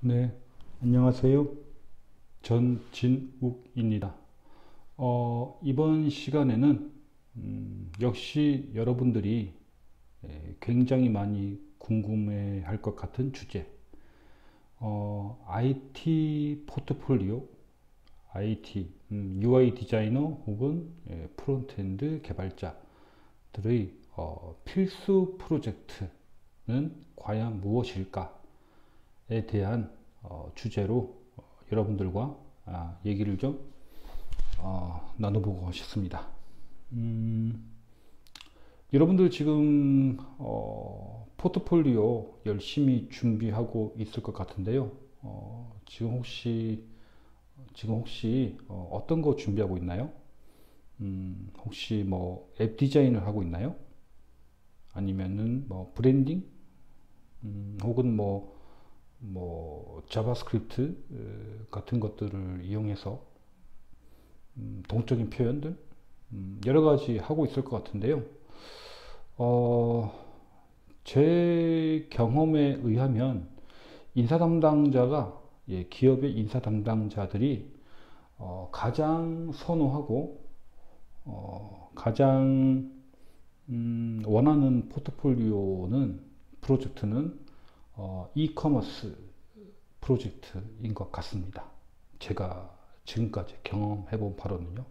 네, 안녕하세요. 전진욱입니다. 이번 시간에는 역시 여러분들이 굉장히 많이 궁금해 할 것 같은 주제, IT 포트폴리오, IT, UI 디자이너 혹은 프론트엔드 개발자들의 필수 프로젝트는 과연 무엇일까에 대한 주제로 여러분들과 얘기를 좀 나눠보고 싶습니다. 여러분들 지금 포트폴리오 열심히 준비하고 있을 것 같은데요. 지금 혹시 어떤 거 준비하고 있나요? 혹시 뭐 앱 디자인을 하고 있나요? 아니면은 뭐 브랜딩? 혹은 뭐 자바스크립트 같은 것들을 이용해서 동적인 표현들 여러 가지 하고 있을 것 같은데요. 어, 제 경험에 의하면 인사 담당자가 기업의 인사 담당자들이 가장 선호하고 가장 원하는 포트폴리오는 프로젝트는 이커머스 프로젝트인 것 같습니다. 제가 지금까지 경험해본 바로는요.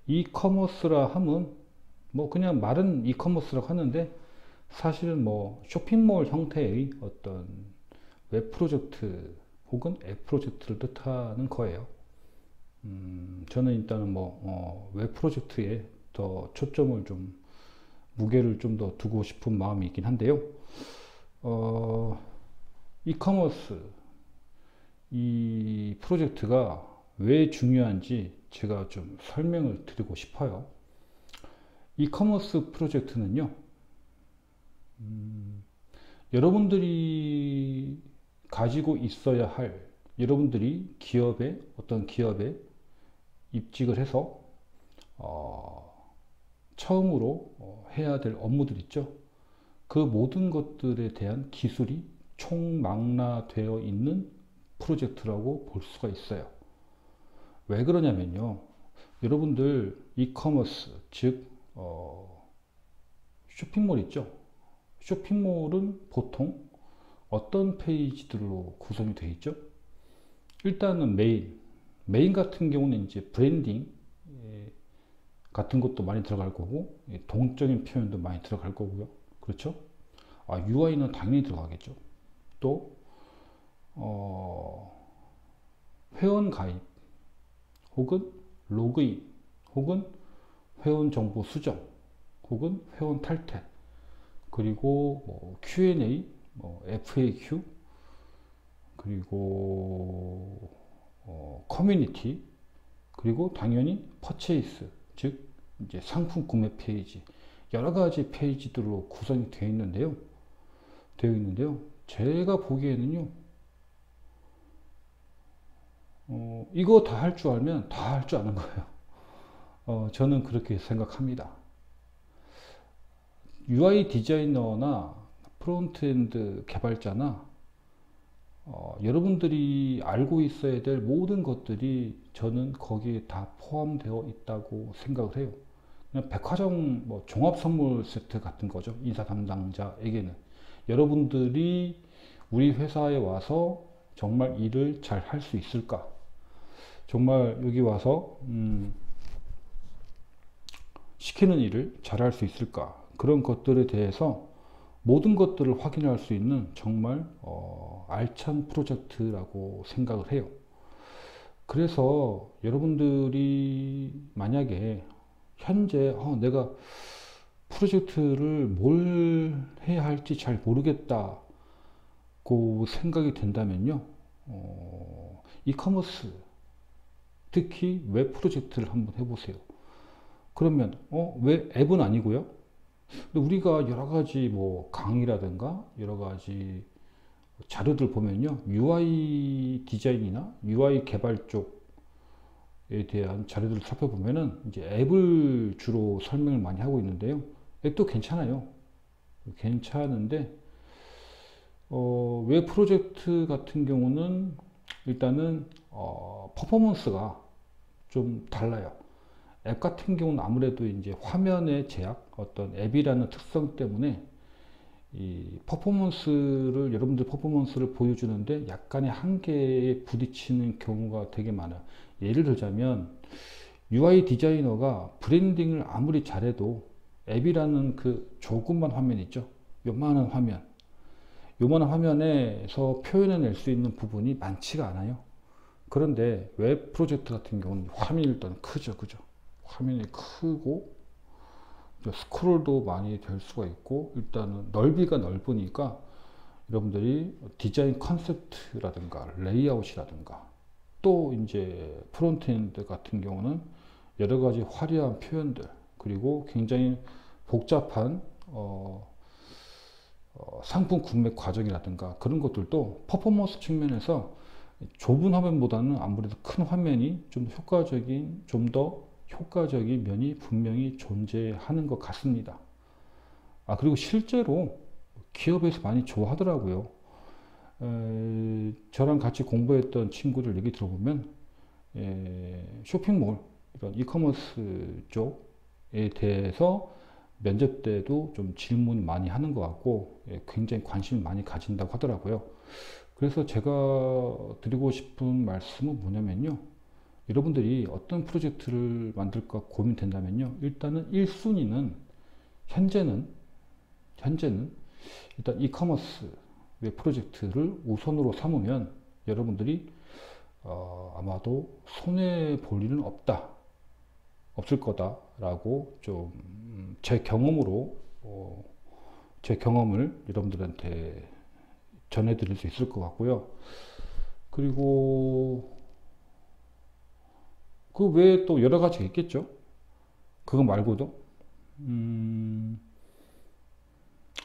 이커머스라 하면 뭐 그냥 말은 이커머스라고 하는데 사실은 뭐 쇼핑몰 형태의 어떤 웹 프로젝트 혹은 앱 프로젝트를 뜻하는 거예요. 저는 일단은 웹 프로젝트에 더 초점을 좀 무게를 좀 더 두고 싶은 마음이 있긴 한데요. 이커머스 이 프로젝트가 왜 중요한지 제가 좀 설명을 드리고 싶어요. 이커머스 프로젝트는요, 여러분들이 가지고 있어야 할, 여러분들이 어떤 기업에 입직을 해서, 처음으로 해야 될 업무들 있죠. 그 모든 것들에 대한 기술이 총망라되어 있는 프로젝트라고 볼 수가 있어요. 왜 그러냐면요. 여러분들 이커머스, 즉 쇼핑몰 있죠. 쇼핑몰은 보통 어떤 페이지들로 구성이 되어 있죠? 일단은 메인 같은 경우는 이제 브랜딩 같은 것도 많이 들어갈 거고, 동적인 표현도 많이 들어갈 거고요. 그렇죠? UI는 당연히 들어가겠죠. 또 회원 가입 혹은 로그인 혹은 회원 정보 수정 혹은 회원 탈퇴, 그리고 Q&A, FAQ, 그리고 커뮤니티, 그리고 당연히 퍼체이스, 즉 이제 상품 구매 페이지, 여러 가지 페이지들로 구성이 되어 있는데요. 제가 보기에는요, 이거 다 할 줄 알면 다 할 줄 아는 거예요. 저는 그렇게 생각합니다. UI 디자이너나 프론트엔드 개발자나 여러분들이 알고 있어야 될 모든 것들이 저는 거기에 다 포함되어 있다고 생각을 해요. 그냥 백화점 종합 선물 세트 같은 거죠. 인사 담당자에게는. 여러분들이 우리 회사에 와서 정말 일을 잘 할 수 있을까? 정말 여기 와서 시키는 일을 잘 할 수 있을까? 그런 것들에 대해서 모든 것들을 확인할 수 있는 정말 알찬 프로젝트라고 생각을 해요. 그래서 여러분들이 만약에 현재 내가 프로젝트를 뭘 해야 할지 잘 모르겠다고 생각이 된다면요, 이커머스, 특히 웹 프로젝트를 한번 해보세요. 그러면 왜 앱은 아니고요? 근데 우리가 여러 가지 강의라든가 여러 가지 자료들 보면요, UI 디자인이나 UI 개발 쪽에 대한 자료들을 살펴보면은 이제 앱을 주로 설명을 많이 하고 있는데요. 앱도 괜찮아요. 괜찮은데 웹 프로젝트 같은 경우는 일단은 퍼포먼스가 좀 달라요. 앱 같은 경우는 아무래도 이제 화면의 제약, 어떤 앱이라는 특성 때문에 이 퍼포먼스를, 여러분들 퍼포먼스를 보여주는데 약간의 한계에 부딪히는 경우가 되게 많아요. 예를 들자면 UI 디자이너가 브랜딩을 아무리 잘해도 앱이라는 그 조그만 화면 있죠. 요만한 화면, 요만한 화면에서 표현해낼 수 있는 부분이 많지가 않아요. 그런데 웹 프로젝트 같은 경우는 화면이 일단 크죠, 그죠? 화면이 크고 스크롤도 많이 될 수가 있고, 일단은 넓이가 넓으니까 여러분들이 디자인 컨셉트라든가 레이아웃이라든가, 또 이제 프론트엔드 같은 경우는 여러 가지 화려한 표현들, 그리고 굉장히 복잡한 상품 구매 과정이라든가 그런 것들도 퍼포먼스 측면에서 좁은 화면보다는 아무래도 큰 화면이 좀 효과적인, 좀 더 효과적인 면이 분명히 존재하는 것 같습니다. 그리고 실제로 기업에서 많이 좋아하더라고요. 저랑 같이 공부했던 친구들 얘기 들어보면 쇼핑몰, 이런 이커머스 쪽에 대해서 면접 때도 좀 질문 많이 하는 것 같고 굉장히 관심을 많이 가진다고 하더라고요. 그래서 제가 드리고 싶은 말씀은 뭐냐면요, 여러분들이 어떤 프로젝트를 만들까 고민된다면요, 일단은 1순위는 현재는 일단 이커머스 웹 프로젝트를 우선으로 삼으면 여러분들이 아마도 손해 볼 일은 없을 거다라고 좀 제 경험으로 제 경험을 여러분들한테 전해드릴 수 있을 것 같고요. 그리고 그 외에 또 여러 가지가 있겠죠. 그거 말고도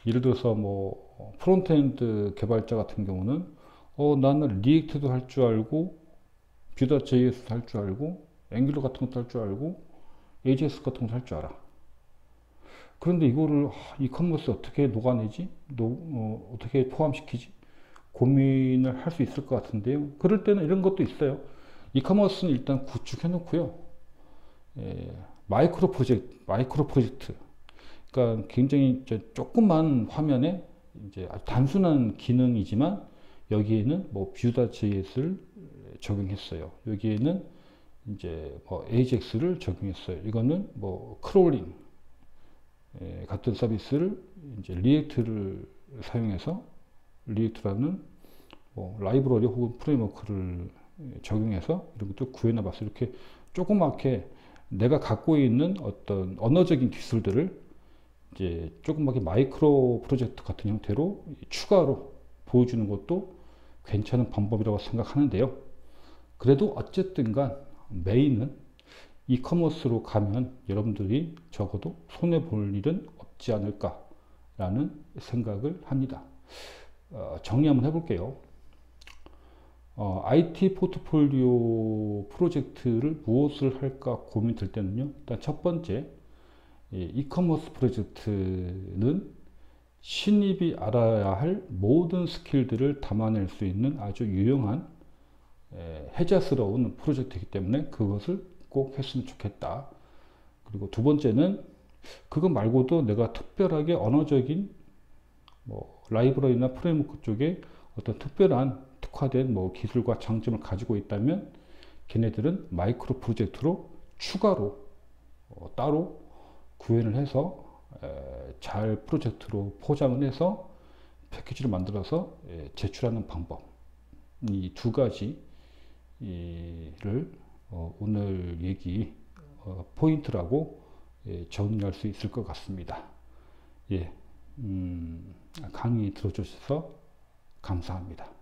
예를 들어서 뭐 프론트엔드 개발자 같은 경우는 나는 리액트도 할 줄 알고 Vue.js도 할 줄 알고 앵귤러 같은 것도 할 줄 알고 AJS 같은 것도 할 줄 알아. 그런데 이거를 이커머스 어떻게 녹아내지? 어떻게 포함시키지? 고민을 할 수 있을 것 같은데요. 그럴 때는 이런 것도 있어요. 이커머스는 일단 구축해 놓고요. 마이크로 프로젝트. 그러니까 굉장히 조그만 화면에 이제 아주 단순한 기능이지만 여기에는 뭐 Vue.js를 적용했어요. 여기에는 이제 뭐 AJAX를 적용했어요. 이거는 뭐 크롤링 같은 서비스를 이제 리액트를 사용해서, 리액트라는 뭐 라이브러리 혹은 프레임워크를 적용해서 이런 것도 구현해 봤어요. 이렇게 조그맣게 내가 갖고 있는 어떤 언어적인 기술들을 이제 조그맣게 마이크로 프로젝트 같은 형태로 추가로 보여주는 것도 괜찮은 방법이라고 생각하는데요. 그래도 어쨌든 간 메인은 이커머스로 가면 여러분들이 적어도 손해볼 일은 없지 않을까라는 생각을 합니다. 정리 한번 해볼게요. IT 포트폴리오 프로젝트를 무엇을 할까 고민될 때는요, 일단 첫 번째, 이커머스 프로젝트는 신입이 알아야 할 모든 스킬들을 담아낼 수 있는 아주 유용한 혜자스러운 프로젝트이기 때문에 그것을 꼭 했으면 좋겠다. 그리고 두 번째는 그거 말고도 내가 특별하게 언어적인 뭐 라이브러리나 프레임워크 쪽에 어떤 특별한 특화된 뭐 기술과 장점을 가지고 있다면 걔네들은 마이크로 프로젝트로 추가로 따로 구현을 해서 잘 프로젝트로 포장을 해서 패키지를 만들어서 제출하는 방법, 이 두 가지를 오늘 얘기 포인트라고 정리할 수 있을 것 같습니다. 강의 들어주셔서 감사합니다.